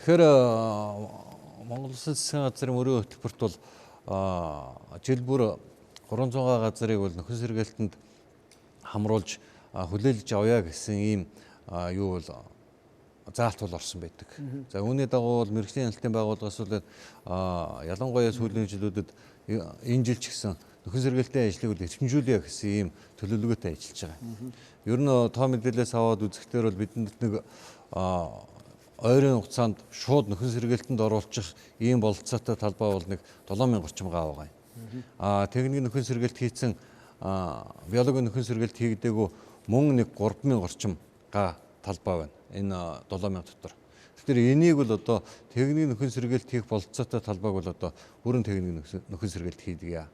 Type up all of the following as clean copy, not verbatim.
Тэгэхээр Монгол Улсын засгийн газрын мөрийн хөтөлбөрт бол жил бүр 300 газрыг бол нөхөн сэргээлтэнд хамруулж хүлээлж авъя гэсэн ийм юу бол заалт бол орсон байдаг. За үүний дагуу бол мэргэжлийн хяналтын байгууллагаас бол ялангуяа сүүлийн жилүүдэд энэ жил ч гэсэн нөхөн сэргээлтийн ажлыг бол эрчимжүүлэе гэсэн ийм төлөвлөгөөтэй ажиллаж байгаа. Ер нь тоо мэдээлэлээс аваад үзэхдээ бол бидэнд нэг ойрын хугацаанд шууд нөхөн сэргээлтэнд оруулах ийм бололцоотой талбай бол нэг 7000 орчим га байгаа юм. Техникийн нөхөн сэргээлт хийсэн биологийн нөхөн сэргээлт хийгдээгүй мөн нэг 3000 орчим га талбай байна. Энэ 7000 дотор. Тэгэхээр энийг бол одоо техникийн нөхөн сэргээлт хийх бололцоотой талбайг бол одоо бүрэн техникийн нөхөн сэргээлт хийдгийа.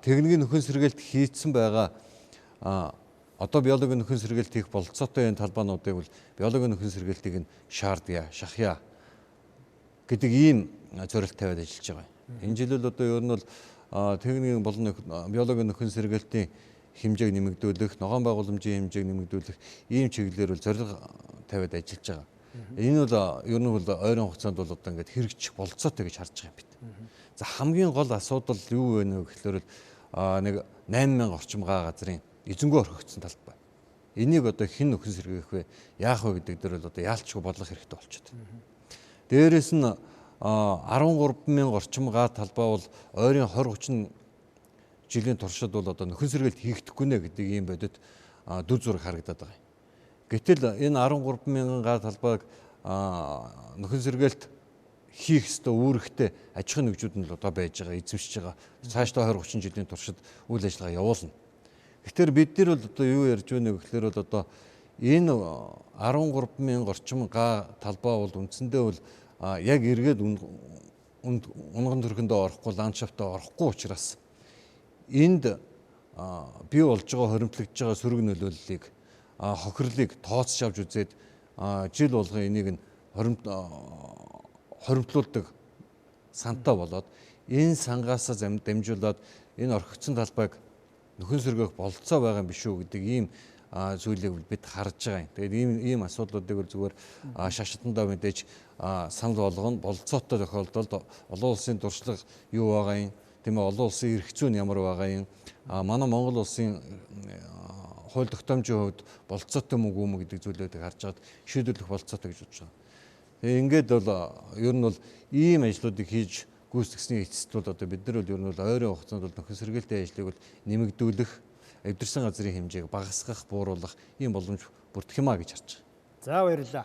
Техникийн нөхөн сэргээлт хийцэн байгаа одоо биологийн нөхөн сэргээлт хийх бололцоотой энэ талбайнуудыг бол биологийн нөхөн сэргээлтийг нь шаардъя, шахъя гэдэг ийм зорилт тавиад ажиллаж байгаа. Энэ жилэл одоо ер нь бол техникийн болон биологийн нөхөн сэргээлтийн хэмжээг нэмэгдүүлэх, ногоон байгууламжийн хэмжээг нэмэгдүүлэх ийм чиглэлээр бол зорилго тавиад ажиллаж байгаа. Энэ бол ер нь бол ойрын хугацаанд бол одоо ингээд хэрэгжих бололцоотой гэж харж байгаа юм бид. За хамгийн гол асуудал юу вэ гэхээр нэг 8000 орчим га газрын эзэнгөө орхигдсон талбай. Энийг одоо хэн нөхөн сэргээх вэ? Яах вэ гэдэг дээр бол одоо яалчгүй бодлого хэрэгтэй болчиход. Дээрээс нь 13000 орчим га талбай бол ойрын 20-30 жилийн туршид бол одоо нөхөн сэргээлт хийгдэхгүй нэ гэдэг ийм бодит дүр зураг харагдаад байгаа юм. Гэтэл энэ 13000 га талбайг нөхөн сэргээлт хийх ёстой үүрэгтэй аж ахуйн нэгжүүд нь л одоо байж байгаа, эзэмшиж байгаа. Цаашдаа 20-30 жилийн туршид үйл ажиллагаа явуулна. Тэгэхээр бид нар бол одоо юу ярьж байна вэ гэхээр бол одоо энэ 13000 орчим га талбай бол үндсэндээ бол яг эргээд унган төрхөндөө орохгүй, ландшафтаа орохгүй учраас энд бий болж байгаа хоримтлагдж байгаа сөрөг нөлөөллийг хохирлыг тооцож авч үзээд жил болгон энийг нь хоримтлуулдаг сантай болоод энэ сангаас дамжуулаад энэ орхигдсон талбайг нөхөн сэргээх бололцоо байгаа юм биш үү гэдэг ийм зүйлийг бид харж байгаа юм. Тэгээд ийм асуудлуудыг бол зүгээр шашатандаа мэдээж санал болгоно. Бололцоотой тохиолдолд олон улсын дуршлаг юу байгаа юм? Тийм ээ, олон улсын эрх зүйн ямар байгаа юм? Манай Монгол улсын хууль тогтоомжийн хувьд бололцоотой мөн үгүй мөн гэдэг зүйлүүдийг харж байгаад шийдвэрлэх бололцоотой гэж бодож байгаа. Тэгээ ингээд бол ер нь бол ийм ажлуудыг хийж гүйцэтгэсний эцэст бол одоо бид нар бол ер нь бол ойрын хугацаанд бол нөхөн сэргээлтийн ажлыг бол нэмэгдүүлэх, эвдэрсэн газрын хэмжээг багасгах, бууруулах ийм боломж бүрдэх юмаа гэж харж байгаа. За баярлалаа.